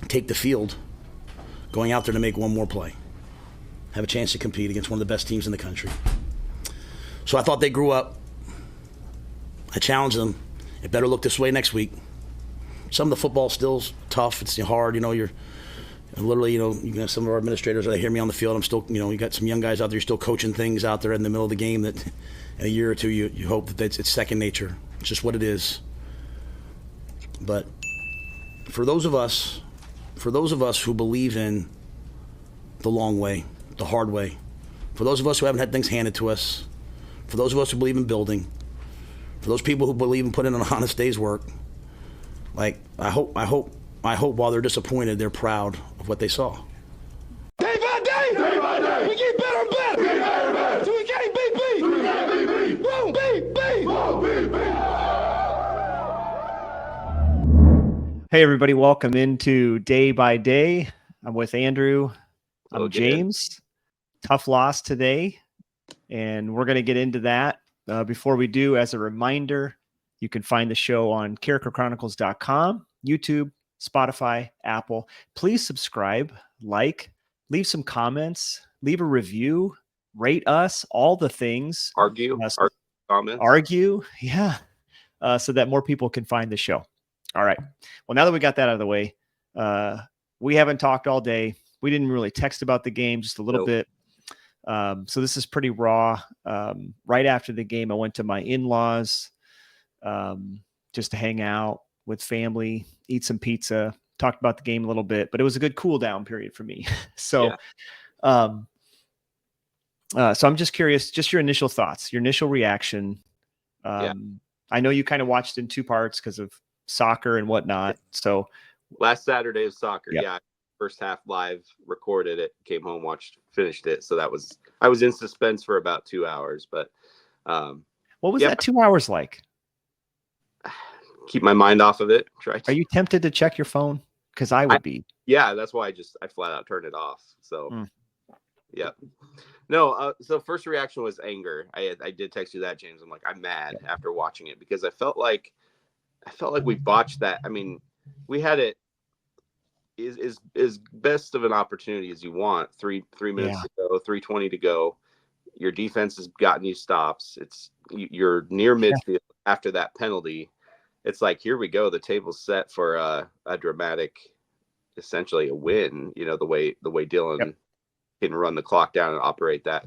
take the field, going out there to make one more play, have a chance to compete against one of the best teams in the country. So I thought they grew up. I challenged them. It better look this way next week. Some of the football still's tough. It's hard. You're literally, you got some of our administrators that hear me on the field. I'm still, you got some young guys out there. You're still coaching things out there in the middle of the game that in a year or two you hope that it's second nature. It's just what it is. But for those of us who believe in the long way, the hard way, for those of us who haven't had things handed to us, for those of us who believe in building, for those people who believe in putting in an honest day's work, I hope while they're disappointed, they're proud of what they saw. Day by day, we get better and better. We get better and better. So we can't beat beat. So we can't beat beat. Won't beat beat. Won't beat beat. Hey everybody, welcome into Day by Day. I'm with Andrew. I'm James. Tough loss today, and we're going to get into that. Before we do, as a reminder, you can find the show on characterchronicles.com, YouTube, Spotify, Apple. Please subscribe, leave some comments, leave a review, rate us, all the things. Argue, comments. Argue, yeah, so that more people can find the show. All right. Well, now that we got that out of the way, we haven't talked all day. We didn't really text about the game, just a little bit. So this is pretty raw. Right after the game, I went to my in-laws just to hang out with family, eat some pizza, talked about the game a little bit, but it was a good cool down period for me. So, so I'm just curious, just your initial thoughts, your initial reaction. I know you kind of watched in two parts because of soccer and whatnot. So last Saturday of soccer. Yeah. First half live, recorded it, came home, finished it. So I was in suspense for about 2 hours, but what was that 2 hours like? Keep my mind off of it. Are you tempted to check your phone? Because I would be. Yeah, that's why I flat out turned it off. So yeah. No, so first reaction was anger. I did text you that, James. I'm like, I'm mad after watching it because I felt like we botched that. I mean, we had it is best of an opportunity as you want. Three minutes to go, 3:20 to go. Your defense has gotten you stops. You're near midfield after that penalty. It's like, here we go. The table's set for a dramatic, essentially a win. The way Dylan can run the clock down and operate that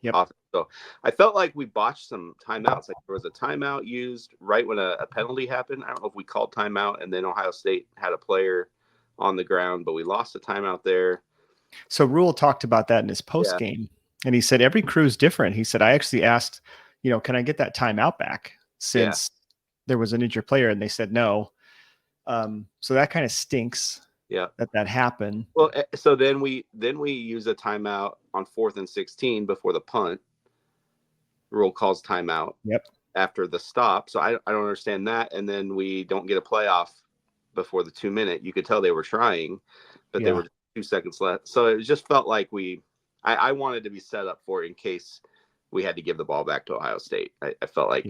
offense. So I felt like we botched some timeouts. Like there was a timeout used right when a penalty happened. I don't know if we called timeout, and then Ohio State had a player on the ground, but we lost a timeout there. So Rule talked about that in his post game, and he said every crew's different. He said, I actually asked, can I get that timeout back since there was an injured player, and they said no. So that kind of stinks. Yeah, that happened. Well, so then we use a timeout on 4th and 16 before the punt. Rule calls timeout. After the stop. So I don't understand that, and then we don't get a playoff before the 2 minute. You could tell they were trying, but there were 2 seconds left. So it just felt like I wanted to be set up for it in case we had to give the ball back to Ohio State. I felt like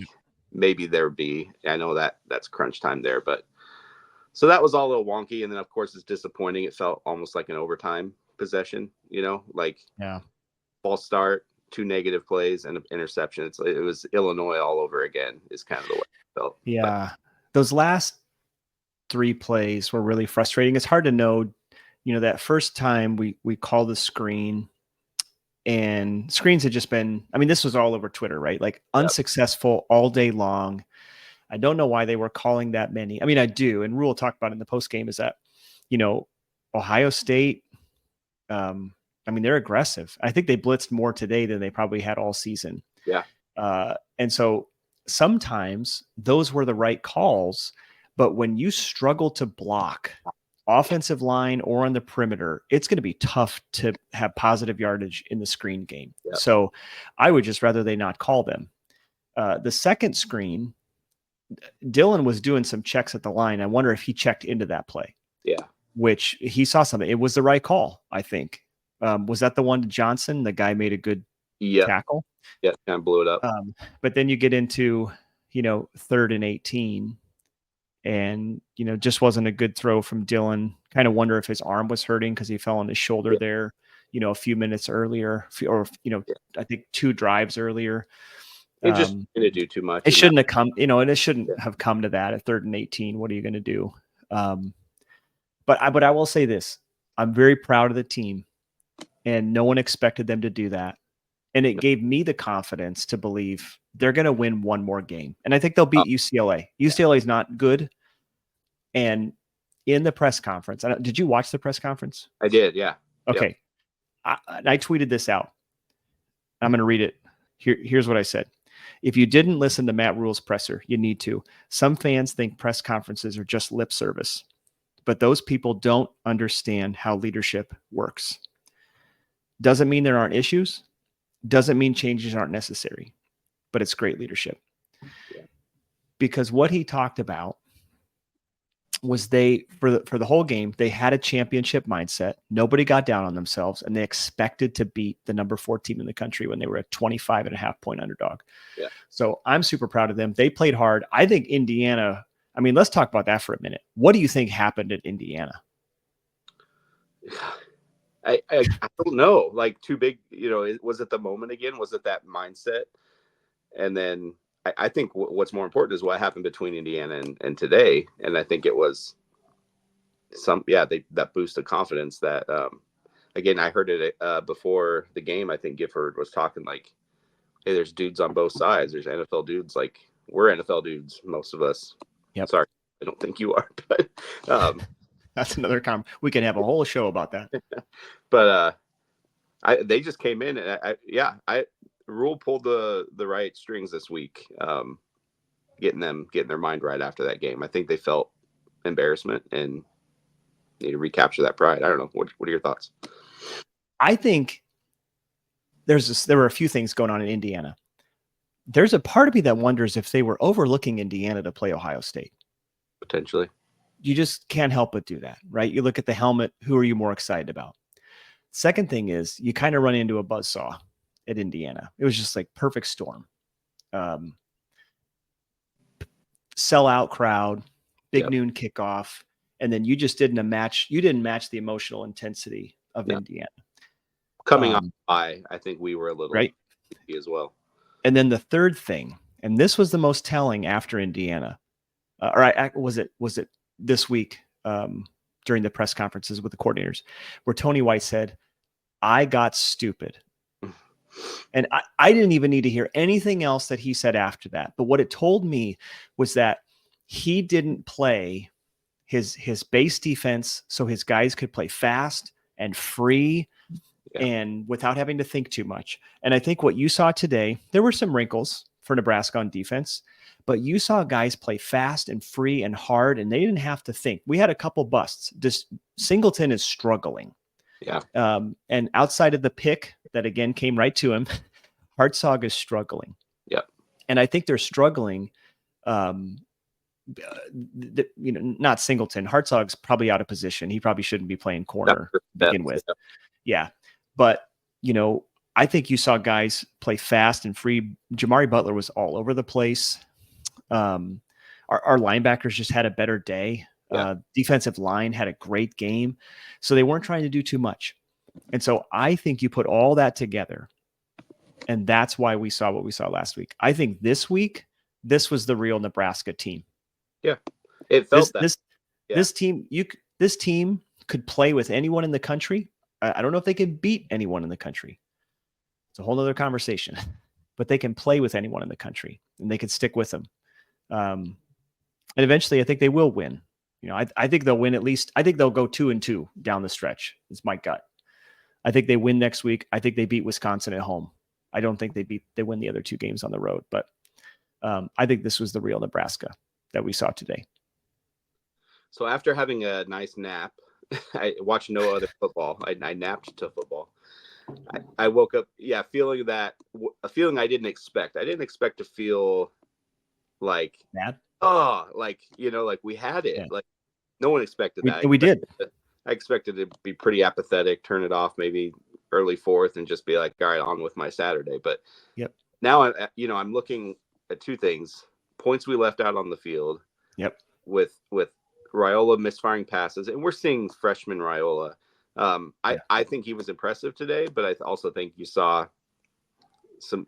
maybe there would be, I know that's crunch time there, but so that was all a little wonky. And then of course it's disappointing. It felt almost like an overtime possession, false start, 2 negative plays and an interception. It was Illinois all over again is kind of the way it felt. Yeah. Those last 3 plays were really frustrating. It's hard to know, that first time we called the screen, and screens had just been, this was all over Twitter, right? Like unsuccessful all day long. I don't know why they were calling that many. I do. And Rule talked about it in the post game is that, Ohio State, they're aggressive. I think they blitzed more today than they probably had all season. Yeah. And so sometimes those were the right calls. But when you struggle to block offensive line or on the perimeter, it's going to be tough to have positive yardage in the screen game. Yeah. So I would just rather they not call them. The second screen, Dylan was doing some checks at the line. I wonder if he checked into that play. Yeah. Which he saw something. It was the right call, I think. Was that the one to Johnson? The guy made a good tackle. Yeah, kind of blew it up. But then you get into, 3rd and 18. And, just wasn't a good throw from Dylan. Kind of wonder if his arm was hurting because he fell on his shoulder there, a few minutes earlier, or, I think 2 drives earlier. It just didn't do too much. It shouldn't have come, and it shouldn't have come to that at 3rd and 18. What are you going to do? But I will say this. I'm very proud of the team, and no one expected them to do that. And it gave me the confidence to believe they're going to win one more game. And I think they'll beat UCLA. UCLA is not good. And in the press conference, did you watch the press conference? I did, yeah. Okay. Yep. I tweeted this out. I'm going to read it. Here's what I said. If you didn't listen to Matt Rule's presser, you need to. Some fans think press conferences are just lip service, but those people don't understand how leadership works. Doesn't mean there aren't issues. Doesn't mean changes aren't necessary, but it's great leadership. Yeah. Because what he talked about was for the whole game, they had a championship mindset. Nobody got down on themselves, and they expected to beat the number 4 team in the country when they were a 25.5-point underdog. Yeah. So I'm super proud of them. They played hard. I think Indiana, let's talk about that for a minute. What do you think happened at Indiana? I don't know. Like, too big, was it the moment again? Was it that mindset? And then I think what's more important is what happened between Indiana and today. And I think it was that boost of confidence that, again, I heard it before the game. I think Gifford was talking like, hey, there's dudes on both sides. There's NFL dudes. Like, we're NFL dudes, most of us. Yep. Sorry, I don't think you are, but that's another we can have a whole show about that. But they just came in, and Rule pulled the right strings this week, getting their mind right after that game. I think they felt embarrassment and need to recapture that pride. I don't know. What are your thoughts? I think there were a few things going on in Indiana. There's a part of me that wonders if they were overlooking Indiana to play Ohio State. Potentially. You just can't help but do that, right? You look at the helmet. Who are you more excited about? Second thing is you kind of run into a buzzsaw at Indiana. It was just like perfect storm. Sellout crowd, big noon kickoff. And then you just didn't match the emotional intensity of Indiana. Coming off high, I think we were a little right as well. And then the third thing, and this was the most telling after Indiana, was it this week during the press conferences with the coordinators, where Tony White said, I got stupid. And I didn't even need to hear anything else that he said after that. But what it told me was that he didn't play his base defense so his guys could play fast and free and without having to think too much. And I think what you saw today, there were some wrinkles for Nebraska on defense, but you saw guys play fast and free and hard, and they didn't have to think. We had a couple busts. Singleton is struggling. Yeah. And outside of the pick that again came right to him, Hartzog is struggling. Yeah. And I think they're struggling. Not Singleton. Hartzog's probably out of position. He probably shouldn't be playing corner to begin with. Yeah. But, I think you saw guys play fast and free. Jamari Butler was all over the place. Our linebackers just had a better day. Defensive line had a great game. So they weren't trying to do too much. And so I think you put all that together, and that's why we saw what we saw last week. I think this week, this was the real Nebraska team. Yeah. It felt this team could play with anyone in the country. I don't know if they can beat anyone in the country. It's a whole other conversation, but they can play with anyone in the country, and they can stick with them. And eventually I think they will win. I think they'll win at least. I think they'll go 2-2 down the stretch. It's my gut. I think they win next week. I think they beat Wisconsin at home. I don't think they win the other 2 games on the road, but I think this was the real Nebraska that we saw today. So after having a nice nap, I watched no other football. I napped to football. I woke up, feeling a feeling I didn't expect. I didn't expect to feel like mad. Like we had it. Yeah. Like no one expected that. We did. I expected it to be pretty apathetic, turn it off, maybe early fourth, and just be like, all right, on with my Saturday. But now I'm looking at 2 things: points we left out on the field. Yep. with Raiola misfiring passes, and we're seeing freshman Raiola. I think he was impressive today, but I also think you saw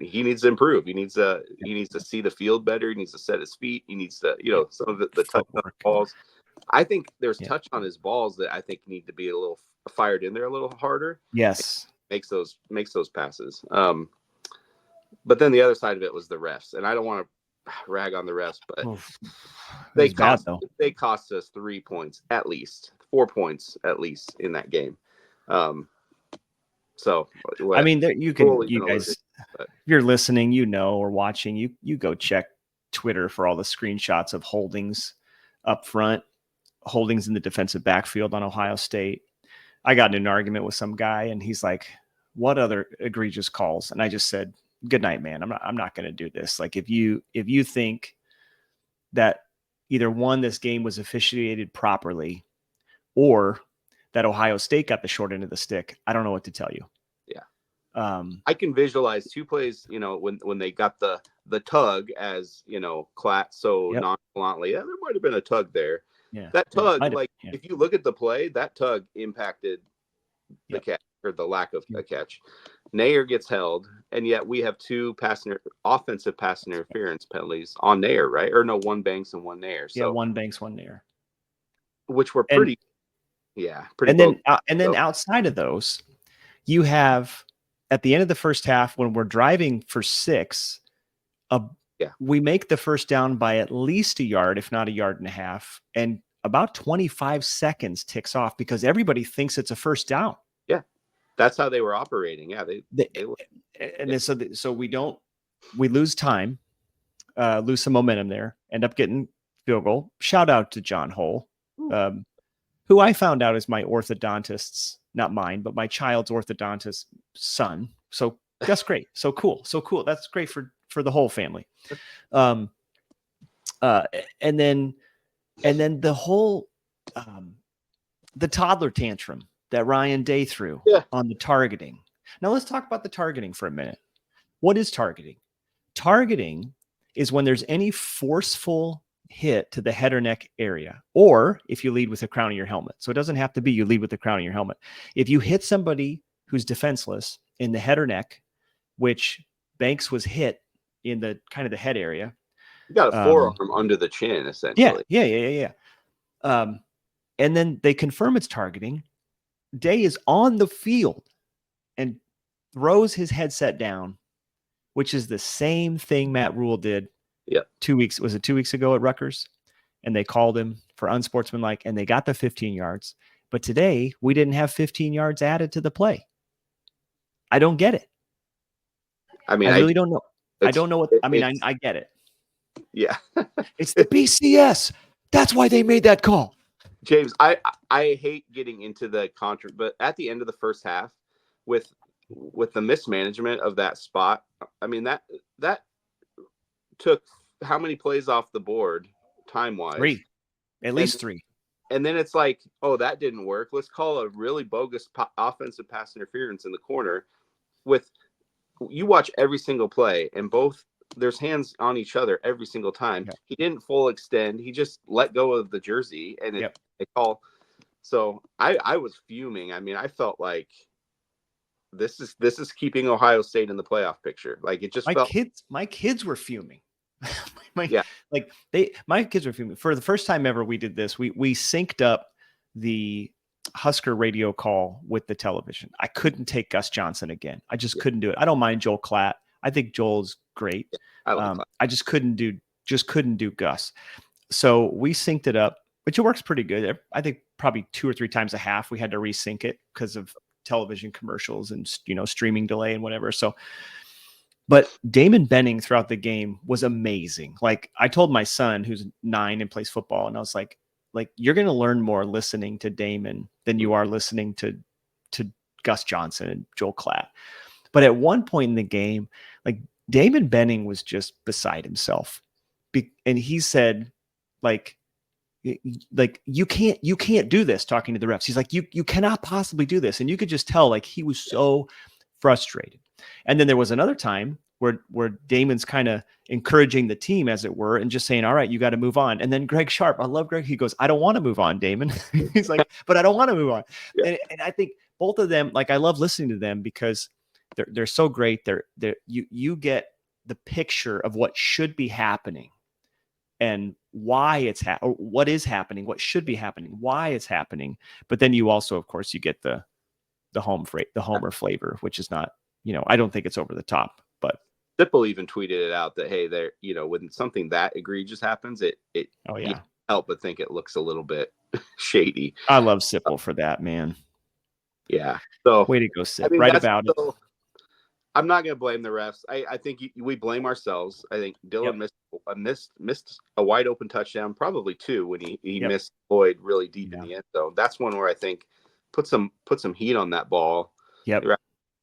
he needs to improve. He needs to see the field better. He needs to set his feet. He needs to, some of the touch on balls. I think there's touch on his balls that I think need to be a little fired in there a little harder. Yes. Makes those passes. But then the other side of it was the refs, and I don't want to rag on the refs, but they cost us 3 points at least, 4 points at least in that game. So I mean, you guys, if you're listening, or watching, you go check Twitter for all the screenshots of holdings up front, holdings in the defensive backfield on Ohio State. I got in an argument with some guy, and he's like, "What other egregious calls?" And I just said, "Good night, man. I'm not going to do this. Like, if you think that either one, this game was officiated properly, or that Ohio State got the short end of the stick, I don't know what to tell you." Yeah. I can visualize two plays, when they got the tug, as, Klatt nonchalantly, there might have been a tug there. Yeah. That tug, if you look at the play, that tug impacted the catch, or the lack of a catch. Nair gets held, and yet we have two offensive pass interference penalties on Nair, right? Or no, one Banks and one Nair. So one Banks, one Nair, which were pretty. And then outside of those, you have at the end of the first half when we're driving for 6, we make the first down by at least a yard, if not a yard and a half, and about 25 seconds ticks off because everybody thinks it's a first down. Yeah, that's how they were operating. Yeah, so we lose time, lose some momentum there, end up getting field goal. Shout out to John Hull, who I found out is my orthodontist's, not mine, but my child's orthodontist's son. So that's great. So cool. That's great for the whole family. And then the whole, the toddler tantrum that Ryan Day threw on the targeting. Now let's talk about the targeting for a minute. What is targeting? Targeting is when there's any forceful hit to the head or neck area, or if you lead with the crown of your helmet. So it doesn't have to be you lead with the crown of your helmet. If you hit somebody who's defenseless in the head or neck, which Banks was hit in the kind of the head area. You got a forearm under the chin, essentially. Yeah. And then they confirm it's targeting. Day is on the field and throws his headset down, which is the same thing Matt Rule did 2 weeks. Was it 2 weeks ago at Rutgers? And they called him for unsportsmanlike, and they got the 15 yards. But today we didn't have 15 yards added to the play. I don't get it. I mean, I really don't know. I don't know what. I mean, I get it. Yeah, it's the BCS. That's why they made that call. James, I hate getting into the contra, but at the end of the first half, with the mismanagement of that spot, I mean that took how many plays off the board time wise? 3, at least 3. And then it's like, oh, that didn't work. Let's call a really bogus offensive pass interference in the corner. You watch every single play, and there's hands on each other every single time. Yeah. He didn't full extend. He just let go of the jersey, and they call. So I was fuming. I mean, I felt like this is keeping Ohio State in the playoff picture. Like it just my kids were fuming. My kids were fuming. For the first time ever, we did this. We synced up the Husker radio call with the television. I couldn't take Gus Johnson again. I just couldn't do it. I don't mind Joel Klatt. I think Joel's great. I just couldn't do Gus. So we synced it up, which it works pretty good. I think probably 2 or 3 times a half we had to resync it because of television commercials and streaming delay and whatever. So, but Damon Benning throughout the game was amazing. Like I told my son, who's 9 and plays football, and I was like you're going to learn more listening to Damon than you are listening to Gus Johnson and Joel Klatt. But at one point in the game, like Damon Benning was just beside himself. And he said, like you can't do this, talking to the refs. He's like, you cannot possibly do this. And you could just tell, like, he was so frustrated. And then there was another time where Damon's kind of encouraging the team, as it were, and just saying, all right, you got to move on. And then Greg Sharp, I love Greg. He goes, I don't want to move on, Damon. He's like, but I don't want to move on. Yeah. And I think both of them, like, I love listening to them because they're so great. You get the picture of what should be happening and why it's or what is happening, what should be happening, why it's happening. But then you also, of course, you get the homer flavor, which is not, I don't think it's over the top, but Sipple even tweeted it out that, hey, there, when something that egregious happens, it oh yeah, you can't help but think it looks a little bit shady. I love Sipple for that, man. Yeah. So way to go, Sip. I mean, Right about it. I'm not going to blame the refs. I think we blame ourselves. I think Dylan missed a wide open touchdown, probably two, when he missed Floyd really deep in the end zone. That's one where I think put some heat on that ball. Yep.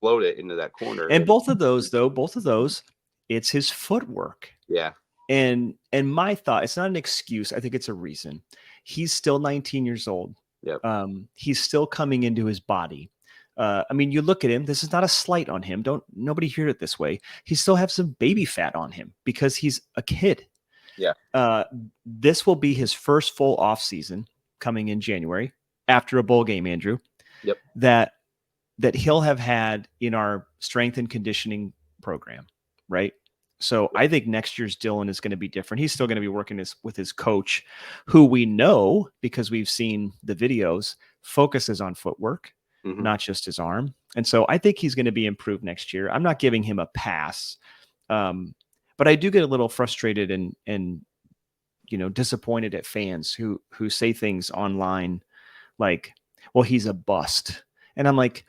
Float it into that corner. And both of those, it's his footwork. Yeah. And my thought, it's not an excuse. I think it's a reason. He's still 19 years old. Yep. He's still coming into his body. I mean, you look at him, this is not a slight on him. Nobody hear it this way. He still has some baby fat on him because he's a kid. Yeah. This will be his first full off season coming in January after a bowl game, Andrew. Yep. That he'll have had in our strength and conditioning program. Right. So I think next year's Dylan is going to be different. He's still going to be working with his coach, who we know, because we've seen the videos, focuses on footwork, not just his arm. And so I think he's going to be improved next year. I'm not giving him a pass. But I do get a little frustrated and disappointed at fans who say things online like, well, he's a bust. And I'm like,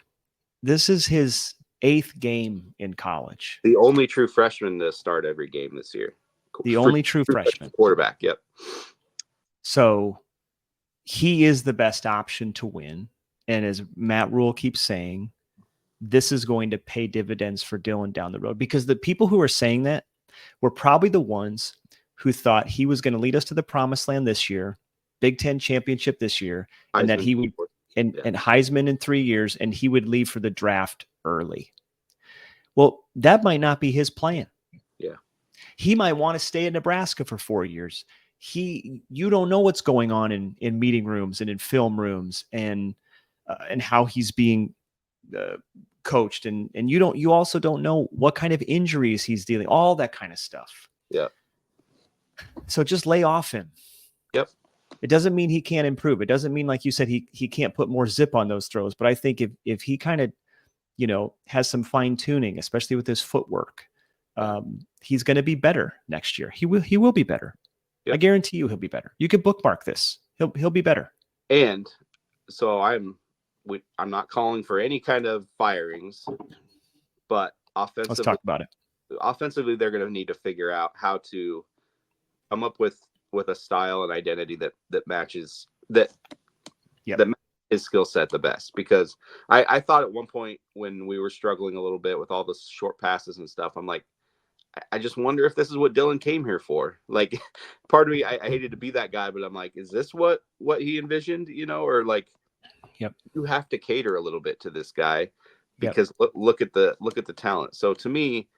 this is his 8th game in college. The only true freshman to start every game this year. The only true freshman. Quarterback, yep. So he is the best option to win. And as Matt Rule keeps saying, this is going to pay dividends for Dylan down the road, because the people who are saying that were probably the ones who thought he was going to lead us to the promised land this year, Big Ten championship this year, and that he would, and Heisman in 3 years, and he would leave for the draft early. Well, that might not be his plan. Yeah. He might want to stay in Nebraska for 4 years. You don't know what's going on in meeting rooms and in film rooms and how he's being coached. And you also don't know what kind of injuries he's dealing, all that kind of stuff. Yeah. So just lay off him. Yep. It doesn't mean he can't improve. It doesn't mean, like you said, he can't put more zip on those throws. But I think if he kind of, has some fine tuning, especially with his footwork, he's going to be better next year. He will be better. Yep. I guarantee you he'll be better. You could bookmark this. He'll be better. And so I'm not calling for any kind of firings, but offensively, let's talk about it. Offensively, they're going to need to figure out how to come up with a style and identity that matches that matches his skill set the best. Because I thought at one point when we were struggling a little bit with all the short passes and stuff, I'm like, I just wonder if this is what Dylan came here for. Like, part of me, I hated to be that guy, but I'm like, is this what he envisioned? Or like, you have to cater a little bit to this guy because look at the talent. So to me,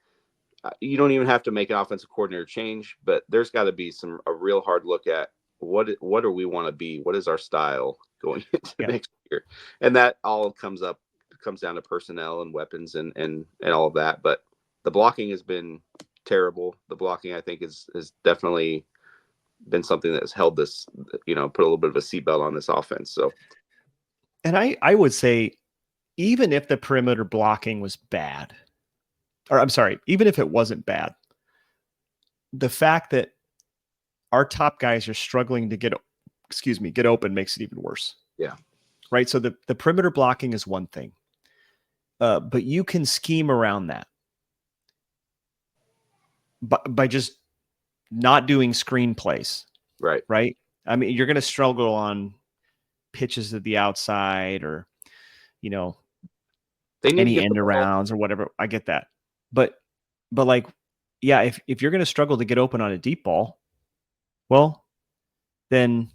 you don't even have to make an offensive coordinator change, but there's got to be a real hard look at what do we want to be? What is our style going into next year? And that all comes down to personnel and weapons and all of that. But the blocking has been terrible. The blocking, I think, has definitely been something that has held this, put a little bit of a seatbelt on this offense. So, and I would say, even if the perimeter blocking was bad, or I'm sorry, even if it wasn't bad, the fact that our top guys are struggling to get open makes it even worse. Yeah. Right. So the perimeter blocking is one thing, but you can scheme around that by just not doing screen plays. Right. Right. I mean, you're going to struggle on pitches to the outside or, any end arounds or whatever. I get that. But like, yeah, if you're going to struggle to get open on a deep ball, well, then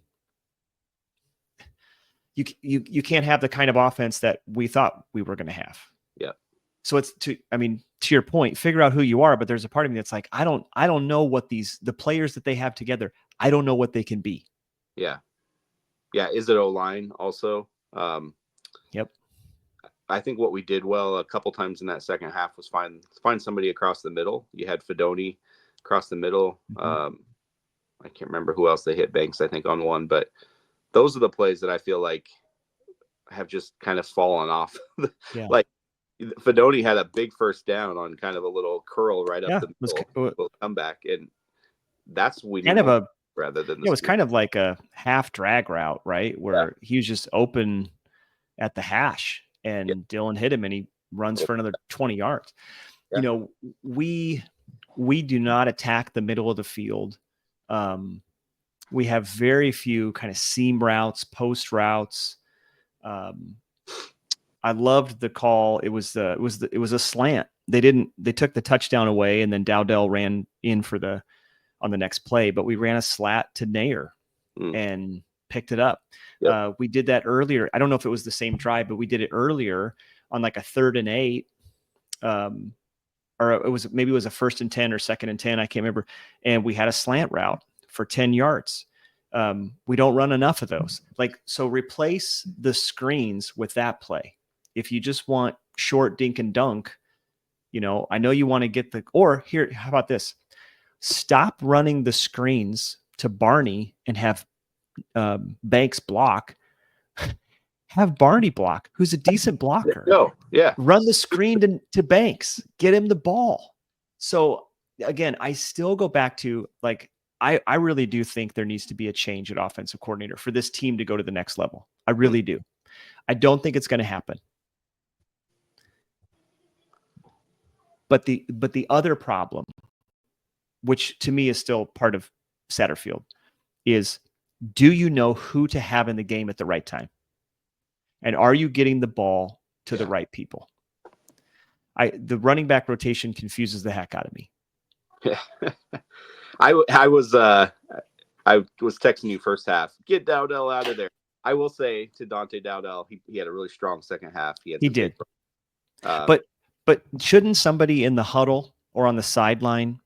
you can't have the kind of offense that we thought we were going to have. Yeah. So it's to your point, figure out who you are. But there's a part of me that's like, I don't know what the players that they have together, I don't know what they can be. Yeah. Yeah. Is it O-line also? Yep. I think what we did well a couple times in that second half was find somebody across the middle. You had Fedoni across the middle. I can't remember who else they hit. Banks, I think, on one. But those are the plays that I feel like have just kind of fallen off. Yeah. Like Fedoni had a big first down on kind of a little curl right up the middle, little comeback, and that's kind of a rather than it was kind of like a half drag route, right, where he was just open at the hash, and Dylan hit him, and he runs for another 20 yards. You know, we do not attack the middle of the field. We have very few kind of seam routes, post routes. I loved the call. It was a slant. They took the touchdown away, and then Dowdell ran in on the next play, but we ran a slat to Nair and picked it up. Yep. We did that earlier. I don't know if it was the same drive, but we did it earlier on like a 3rd and 8. Or it was a 1st and 10 or 2nd and 10. I can't remember. And we had a slant route for 10 yards. We don't run enough of those. So replace the screens with that play. If you just want short dink and dunk, I know you want to get or here, how about this? Stop running the screens to Barney and have Banks block. Have Barney block, who's a decent blocker. Yeah. Run the screen to Banks. Get him the ball. So again, I still go back to I really do think there needs to be a change at offensive coordinator for this team to go to the next level. I really do. I don't think it's going to happen. But the other problem, which to me is still part of Satterfield, is do you know who to have in the game at the right time? And are you getting the ball to the right people? The running back rotation confuses the heck out of me. Yeah. I was texting you first half. Get Dowdell out of there. I will say to Dante Dowdell, he had a really strong second half. He did. But shouldn't somebody in the huddle or on the sideline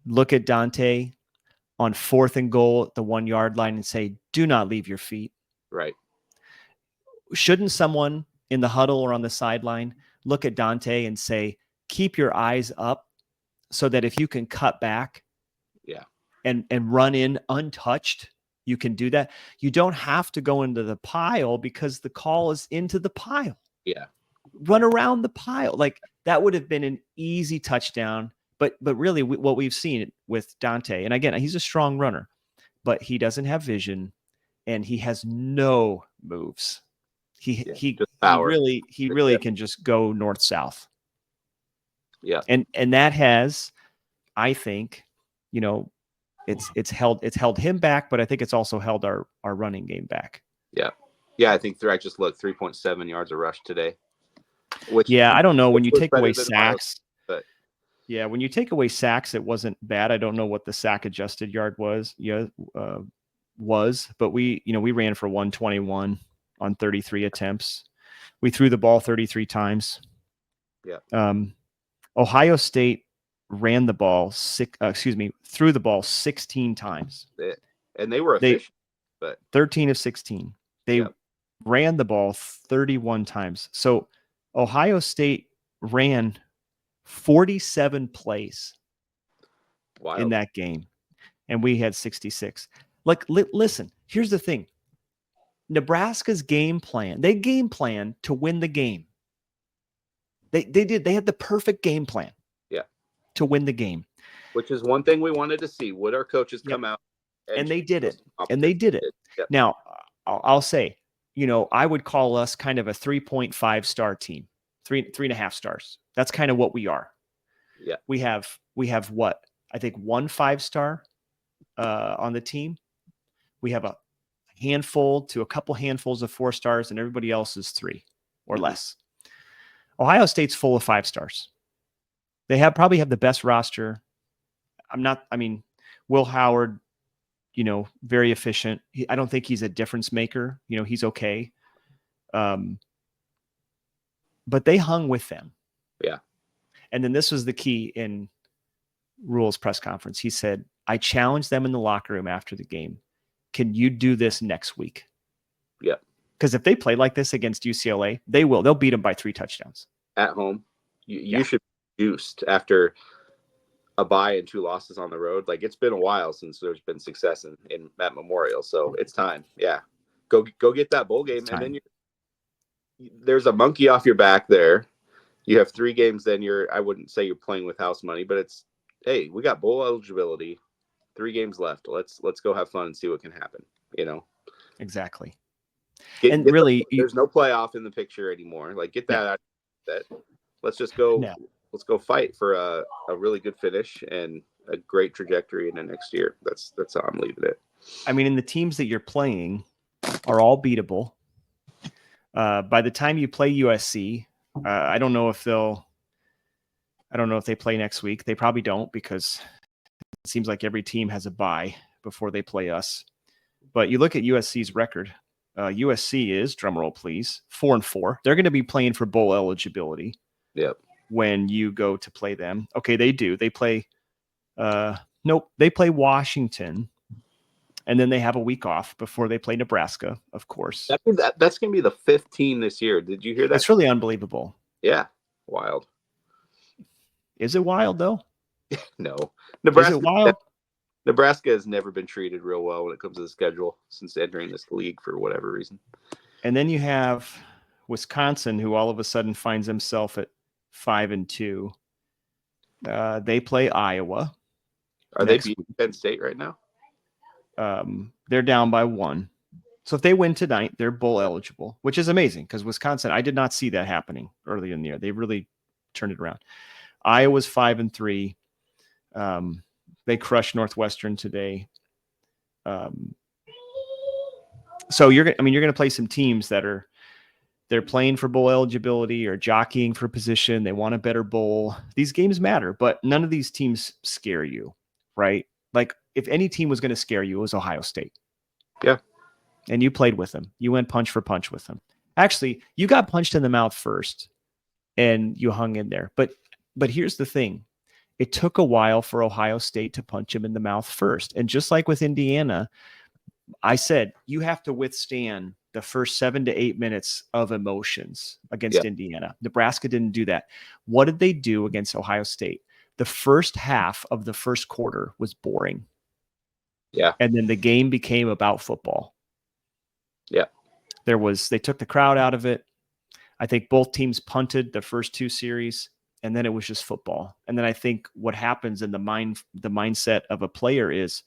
look at Dante on 4th and goal at the 1 yard line and say, "Do not leave your feet"? Right. Shouldn't someone in the huddle or on the sideline look at Dante and say, "Keep your eyes up so that if you can cut back and run in untouched, you can do that"? You don't have to go into the pile because the call is into the pile. Yeah. Run around the pile. That would have been an easy touchdown. But really what we've seen with Dante, and again, he's a strong runner, but he doesn't have vision and he has no moves. He really can just go north-south. Yeah. And that has, I think, it's held him back, but I think it's also held our running game back. Yeah. Yeah, I think I just looked 3.7 yards a rush today. I don't know when you take away sacks. Yeah, when you take away sacks, it wasn't bad. I don't know what the sack adjusted yard was. But we ran for 121 on 33 attempts. We threw the ball 33 times. Yeah. Ohio State ran the ball threw the ball 16 times. And they were efficient, but 13 of 16. They ran the ball 31 times. So Ohio State ran 47 plays in that game, and we had 66. Listen, here's the thing. Nebraska's game plan, they game plan to win the game. They had the perfect game plan to win the game. Which is one thing we wanted to see. Would our coaches come out? And they did it. Yep. Now, I'll say, I would call us kind of a 3.5 star team, 3.5 stars. That's kind of what we are. Yeah. We have what? I think 1 5-star on the team. We have a handful to a couple handfuls of 4 stars, and everybody else is 3 or less. Ohio State's full of 5 stars. They probably have the best roster. Will Howard, very efficient. I don't think he's a difference maker. He's okay. But they hung with them. Yeah. And then this was the key in Rule's press conference. He said, I challenged them in the locker room after the game. Can you do this next week? Yeah. Because if they play like this against UCLA, they will. They'll beat them by 3 touchdowns. At home. You should be juiced after a bye and 2 losses on the road. Like, it's been a while since there's been success in at Memorial. So it's time. Yeah. Go get that bowl game. And then there's a monkey off your back there. You have 3 games, then I wouldn't say you're playing with house money, but it's, hey, we got bowl eligibility, 3 games left. Let's go have fun and see what can happen, Exactly. Really, there's no playoff in the picture anymore. Like, get that out. That let's just go. No. Let's go fight for a really good finish and a great trajectory in the next year. That's how I'm leaving it. I mean, and the teams that you're playing are all beatable. By the time you play USC, I don't know if they play next week. They probably don't, because it seems like every team has a bye before they play us. But you look at USC's record. USC is, drumroll please, 4-4. They're going to be playing for bowl eligibility. Yep. When you go to play them. Okay, they do. They play they play Washington, and then they have a week off before they play Nebraska, of course. That's going to be the 5th team this year. Did you hear that? That's really unbelievable. Yeah. Wild. Is it wild, though? No. Is it wild? Nebraska has never been treated real well when it comes to the schedule since entering this league for whatever reason. And then you have Wisconsin, who all of a sudden finds himself at 5-2. They play Iowa. Are they beating Penn State right now? They're down by 1. So if they win tonight, they're bowl eligible, which is amazing, because Wisconsin, I did not see that happening early in the year. They really turned it around. Iowa's 5-3. They crushed Northwestern today. So you're going to play some teams that they're playing for bowl eligibility or jockeying for position. They want a better bowl. These games matter, but none of these teams scare you, right? Like, if any team was going to scare you, it was Ohio State. Yeah. And you played with them. You went punch for punch with them. Actually, you got punched in the mouth first, and you hung in there. But here's the thing. It took a while for Ohio State to punch him in the mouth first. And just like with Indiana, I said, you have to withstand the first 7 to 8 minutes of emotions against Indiana. Nebraska didn't do that. What did they do against Ohio State? The first half of the first quarter was boring. Yeah. And then the game became about football. Yeah. They took the crowd out of it. I think both teams punted the first 2 series, and then it was just football. And then I think what happens in the mindset of a player is,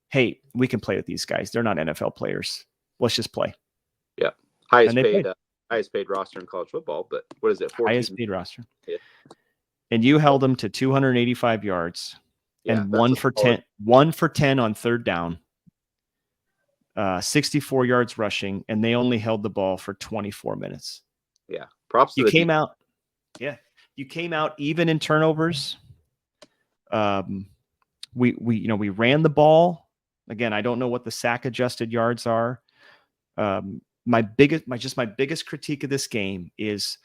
hey, we can play with these guys. They're not NFL players. Let's just play. Yeah. Highest paid roster in college football, but what is it? Highest paid roster. Yeah. And you held them to 285 yards and 1 for 10 on 3rd down, 64 yards rushing, and they only held the ball for 24 minutes. Yeah. Props to you came out. Yeah. You came out even in turnovers. We ran the ball. Again, I don't know what the sack adjusted yards are. My biggest critique of this game is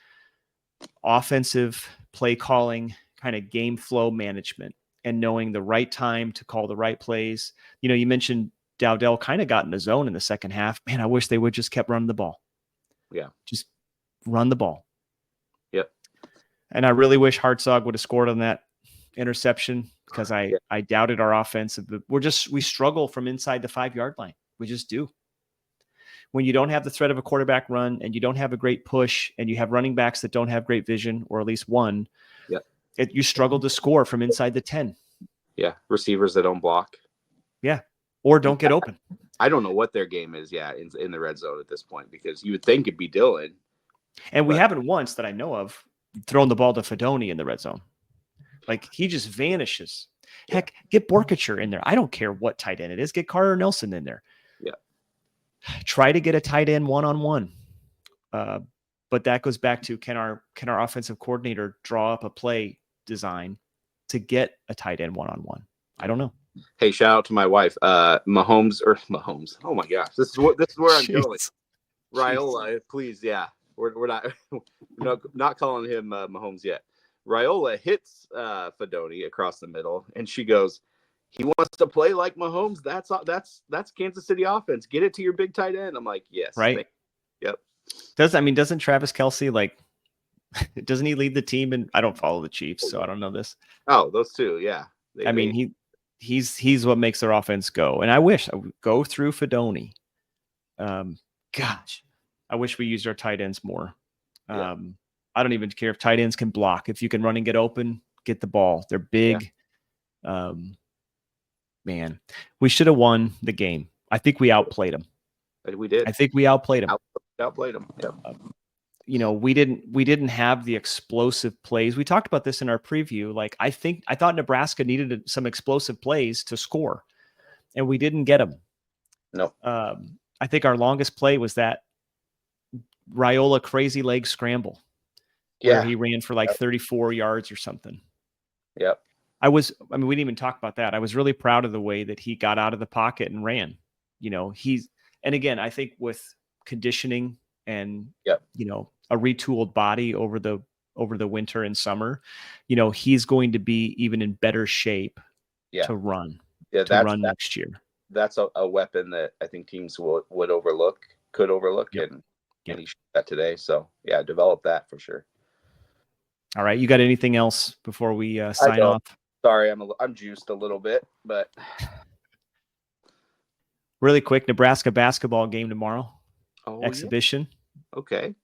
offensive play calling, kind of game flow management, and knowing the right time to call the right plays. You mentioned Dowdell kind of got in the zone in the second half. Man, I wish they would just kept running the ball. Yeah. Just run the ball. Yep. And I really wish Hartzog would have scored on that interception, because I doubted our offense. We struggle from inside the 5-yard line. We just do. When you don't have the threat of a quarterback run, and you don't have a great push, and you have running backs that don't have great vision, or at least one, you struggle to score from inside the 10. Yeah. Receivers that don't block. Yeah. Or don't get open. I don't know what their game is, in the red zone at this point, because you would think it'd be Dylan. And we haven't once that I know of thrown the ball to Fedoni in the red zone. Like, he just vanishes. Heck, get Borkacher in there. I don't care what tight end it is. Get Carter Nelson in there. Yeah. Try to get a tight end one-on-one. But that goes back to, can our offensive coordinator draw up a play design to get a tight end one-on-one? I don't know. Hey, shout out to my wife, Mahomes. Oh my gosh, this is where I'm going. Raiola, please, yeah. We're not calling him Mahomes yet. Raiola hits Fedoni across the middle, and she goes, "He wants to play like Mahomes. That's Kansas City offense. Get it to your big tight end." I'm like, yes, right. Yep. Doesn't Travis Kelce doesn't he lead the team? And I don't follow the Chiefs, so I don't know this. Oh, those two, yeah. He's what makes their offense go. And I wish I would go through Fedoni. Gosh, I wish we used our tight ends more. Yeah. I don't even care if tight ends can block. If you can run and get open, get the ball. They're big. Yeah. Man, we should have won the game. I think we outplayed them. We did. I think we outplayed them. Outplayed them. Yep. We didn't have the explosive plays. We talked about this in our preview. I thought Nebraska needed some explosive plays to score, and we didn't get them. No. I think our longest play was that Raiola crazy leg scramble, where he ran for 34 yards or something. Yep. We didn't even talk about that. I was really proud of the way that he got out of the pocket and ran. And again, I think with conditioning and, a retooled body over the winter and summer, he's going to be even in better shape to run next year. That's a weapon that I think teams could overlook, yep. and he showed that today. So yeah, develop that for sure. All right. You got anything else before we sign off? Sorry, I'm juiced a little bit, but really quick, Nebraska basketball game tomorrow. Exhibition. Yeah. Okay.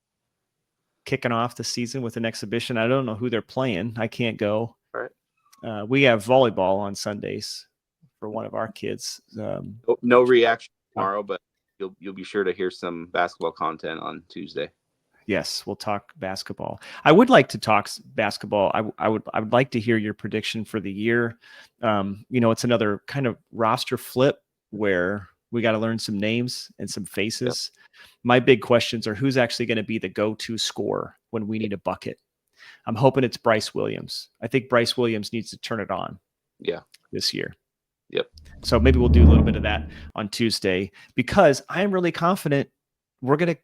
Kicking off the season with an exhibition. I don't know who they're playing. I can't go. All right. We have volleyball on Sundays for one of our kids. No reaction tomorrow, but you'll be sure to hear some basketball content on Tuesday. Yes, we'll talk basketball. I would like to talk basketball. I would like to hear your prediction for the year. It's another kind of roster flip where we got to learn some names and some faces. Yep. My big questions are who's actually going to be the go-to scorer when we need a bucket. I'm hoping it's Bryce Williams. I think Bryce Williams needs to turn it on. Yeah. This year. Yep. So maybe we'll do a little bit of that on Tuesday because I am really confident we're going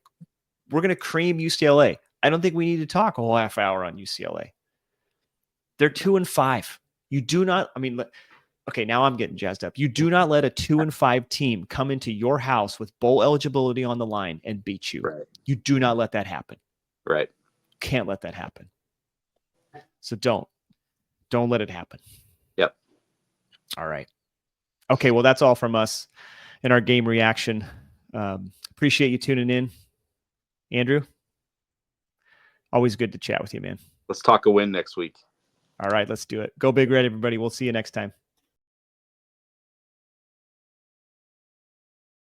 to cream UCLA. I don't think we need to talk a whole half hour on UCLA. They're 2-5. You do not, okay, now I'm getting jazzed up. You do not let a 2-5 team come into your house with bowl eligibility on the line and beat you. Right. You do not let that happen. Right. Can't let that happen. So don't let it happen. Yep. All right. Okay. Well, that's all from us in our game reaction. Appreciate you tuning in. Andrew, always good to chat with you, man. Let's talk a win next week. All right, let's do it. Go Big Red, everybody. We'll see you next time.